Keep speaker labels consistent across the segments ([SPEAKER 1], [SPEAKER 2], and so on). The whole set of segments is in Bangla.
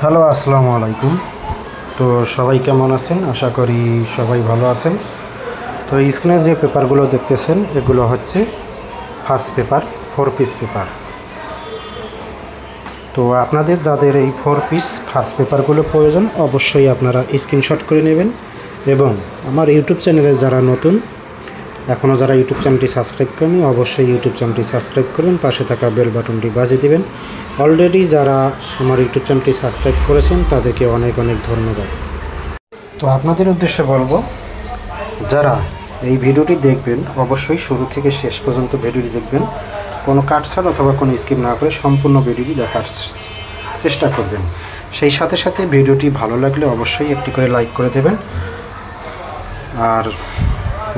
[SPEAKER 1] হ্যালো, আসসালামু আলাইকুম। তো সবাই কেমন আছেন? আশা করি সবাই ভালো আছেন। তো স্ক্রিনে যে পেপারগুলো দেখতেছেন এগুলো হচ্ছে ফার্স্ট পেপার, 4 পিস পেপার। তো আপনাদের যাদের এই 4 পিস ফার্স্ট পেপারগুলো প্রয়োজন অবশ্যই আপনারা স্ক্রিনশট করে নেবেন এবং আমার ইউটিউব চ্যানেলে যারা নতুন এখনও যারা ইউটিউব চ্যানেলটি সাবস্ক্রাইব করেনি অবশ্যই ইউটিউব চ্যানেলটি সাবস্ক্রাইব করবেন, পাশে থাকা বেল বাটনটি বাজিয়ে দিবেন। অলরেডি যারা আমার ইউটিউব চ্যানেলটি সাবস্ক্রাইব করেছেন তাদেরকে অনেক অনেক ধন্যবাদ। তো আপনাদের উদ্দেশ্যে বলবো, যারা এই ভিডিওটি দেখবেন অবশ্যই শুরু থেকে শেষ পর্যন্ত ভিডিওটি দেখবেন, কোনো কাটছাড় অথবা কোনো স্কিপ না করে সম্পূর্ণ ভিডিওটি দেখার চেষ্টা করবেন। সেই সাথে সাথে ভিডিওটি ভালো লাগলে অবশ্যই একটি করে লাইক করে দেবেন, আর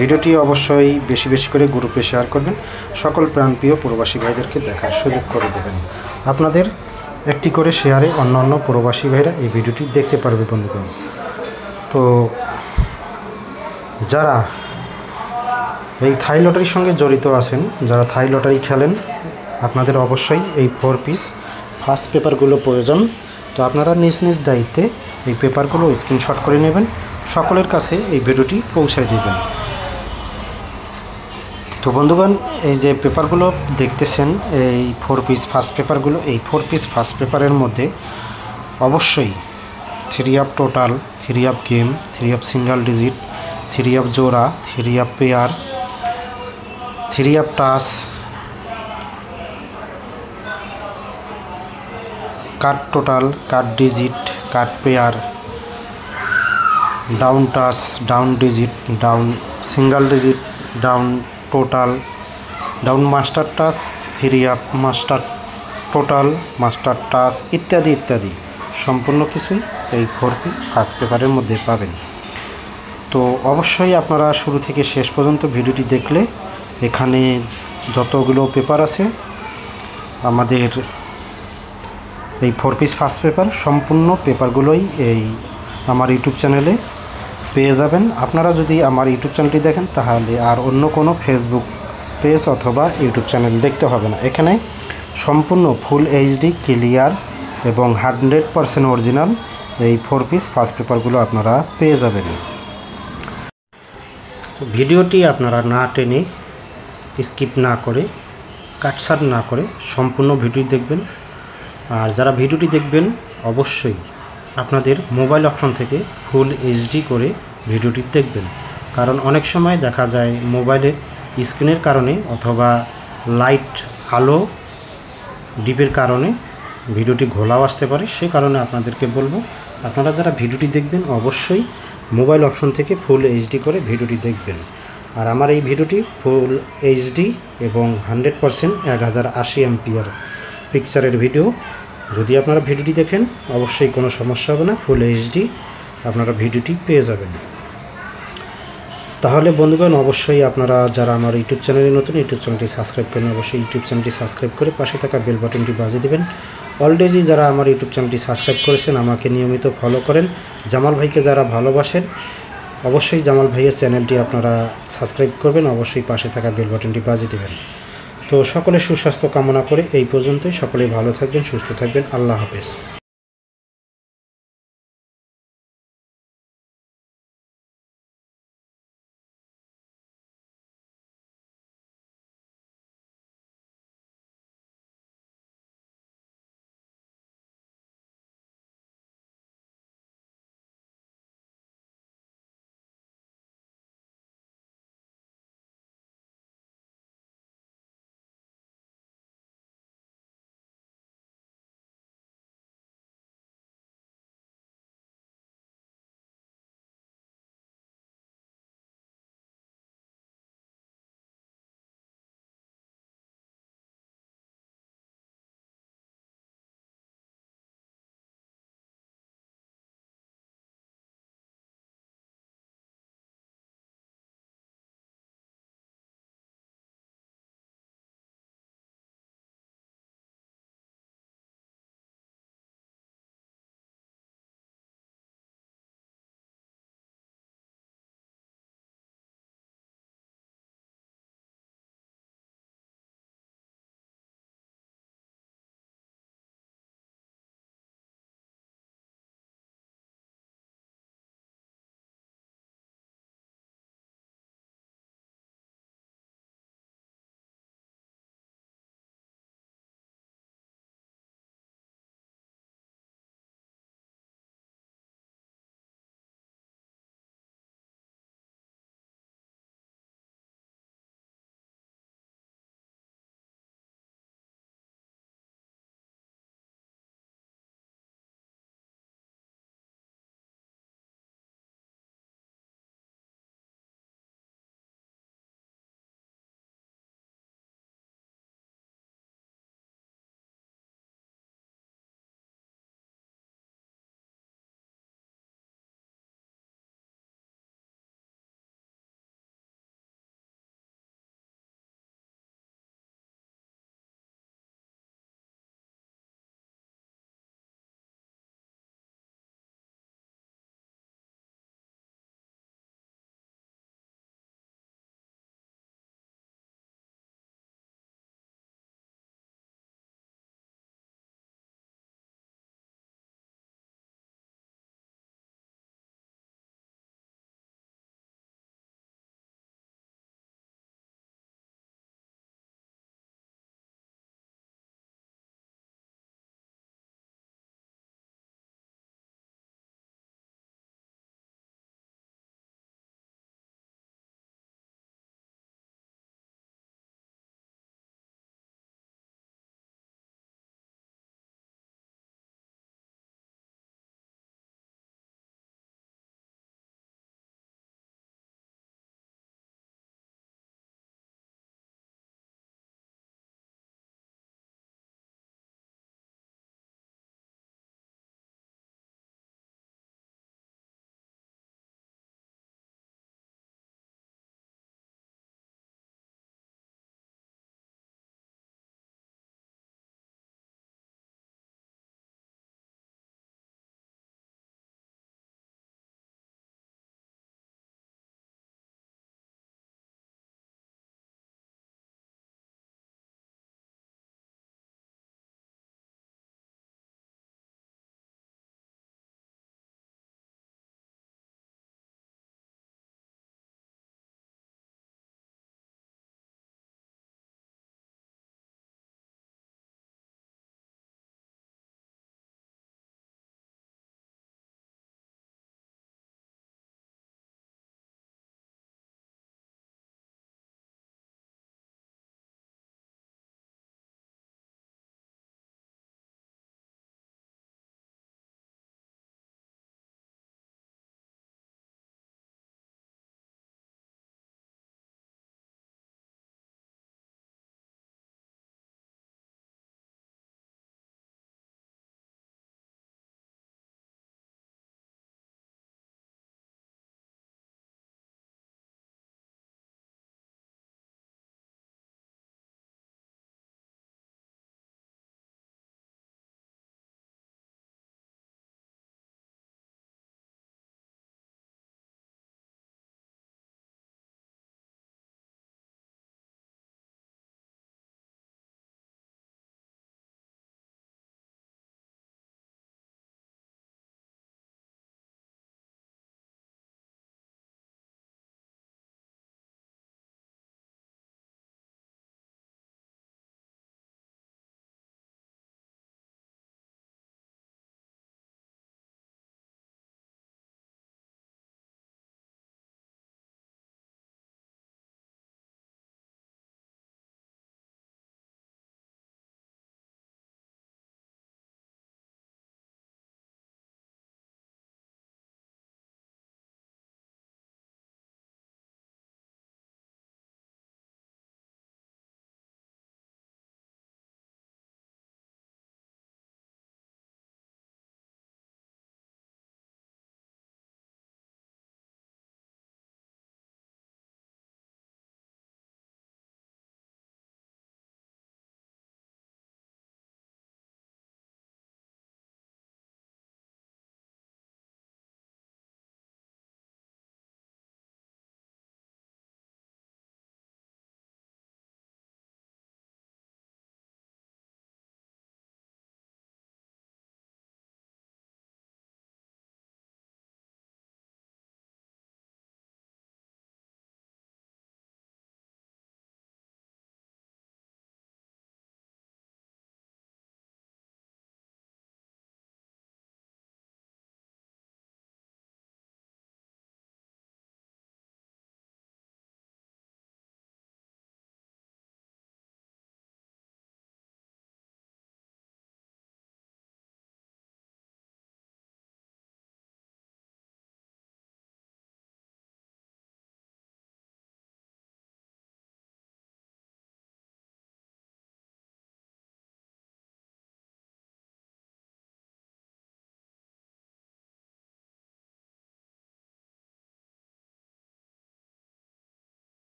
[SPEAKER 1] ভিডিওটি অবশ্যই বেশি বেশি করে গ্রুপে শেয়ার করবেন। সকল প্রাণপ্রিয় প্রবাসী ভাইদেরকে দেখার সুযোগ করে দেবেন। আপনাদের একটি করে শেয়ারে অন্যান্য প্রবাসী ভাইরা এই ভিডিওটি দেখতে পারবে বন্ধুগণ। তো যারা এই থাই লটারির সঙ্গে জড়িত আছেন, যারা থাই লটারি খেলেন, আপনাদের অবশ্যই এই 4 পিস ফার্স্ট পেপারগুলো প্রয়োজন। তো আপনারা নিজ নিজ দায়িত্বে এই পেপারগুলো স্ক্রিনশট করে নেবেন, সকলের কাছে এই ভিডিওটি পৌঁছায় দেবেন। তো বন্ধুগণ, এই যে পেপারগুলো দেখতেছেন এই 4 পিস ফার্স্ট পেপারগুলো, এই 4 পিস ফার্স্ট পেপারের মধ্যে অবশ্যই 3 of total, 3 of game, 3 of single digit, 3 of জোড়া, 3 of pair, 3 of touch, card total, card digit, card pair, down touch, down digit, down single digit, down total, down master touch, 3 of master total, master touch ইত্যাদি ইত্যাদি সম্পূর্ণ কিছুই এই 4 পিস ফার্স্ট পেপারের মধ্যে পাবেন। তো অবশ্যই আপনারা শুরু থেকে শেষ পর্যন্ত ভিডিওটি দেখলে এখানে যতগুলো পেপার আছে আমাদের এই 4 পিস ফার্স্ট পেপার সম্পূর্ণ পেপারগুলোই এই আমার ইউটিউব চ্যানেলে পেয়ে যাবেন। আপনারা যদি আমার ইউটিউব চ্যানেলটি দেখেন তাহলে আর অন্য কোনো ফেসবুক পেজ অথবা ইউটিউব চ্যানেল দেখতে হবে না। এখানে সম্পূর্ণ ফুল এইচডি ক্লিয়ার এবং 100% অরিজিনাল এই 4 পিস ফার্স্ট পেপারগুলো আপনারা পেয়ে যাবেন। তো ভিডিওটি আপনারা না টেনে, স্কিপ না করে, কাটছাট না করে সম্পূর্ণ ভিডিও দেখবেন। আর যারা ভিডিওটি দেখবেন অবশ্যই আপনাদের মোবাইল অপশন থেকে ফুল এইচডি করে ভিডিওটি দেখবেন, কারণ অনেক সময় দেখা যায় মোবাইলের স্ক্রিনের কারণে অথবা লাইট আলো ডিপের কারণে ভিডিওটি ঘোলাও আসতে পারে। সে কারণে আপনাদেরকে বলবো, আপনারা যারা ভিডিওটি দেখবেন অবশ্যই মোবাইল অপশন থেকে ফুল এইচডি করে ভিডিওটি দেখবেন। আর আমার এই ভিডিওটি ফুল এইচডি এবং 100% 1080 অ্যাম্পিয়ার পিকচারের ভিডিও। যদি আপনারা ভিডিওটি দেখেন অবশ্যই কোনো সমস্যা হবে না, ফুল এইচডি আপনারা ভিডিওটি পেয়ে যাবেন। তাহলে বন্ধুগণ, অবশ্যই আপনারা যারা আমার ইউটিউব চ্যানেলে নতুন, ইউটিউব চ্যানেলটি সাবস্ক্রাইব করেন অবশ্যই ইউটিউব চ্যানেলটি সাবস্ক্রাইব করে পাশে থাকা বেল বাটনটি বাজিয়ে দেবেন। অলরেডি যারা আমার ইউটিউব চ্যানেলটি সাবস্ক্রাইব করেছেন, আমাকে নিয়মিত ফলো করেন, জামাল ভাইকে যারা ভালোবাসেন অবশ্যই জামাল ভাইয়ের চ্যানেলটি আপনারা সাবস্ক্রাইব করবেন, অবশ্যই পাশে থাকা বেল বাটনটি বাজিয়ে দেবেন। তো সকলে সুস্বাস্থ্য কামনা করে এই পর্যন্তই। সকলেই ভালো থাকবেন, সুস্থ থাকবেন। আল্লাহ হাফেজ।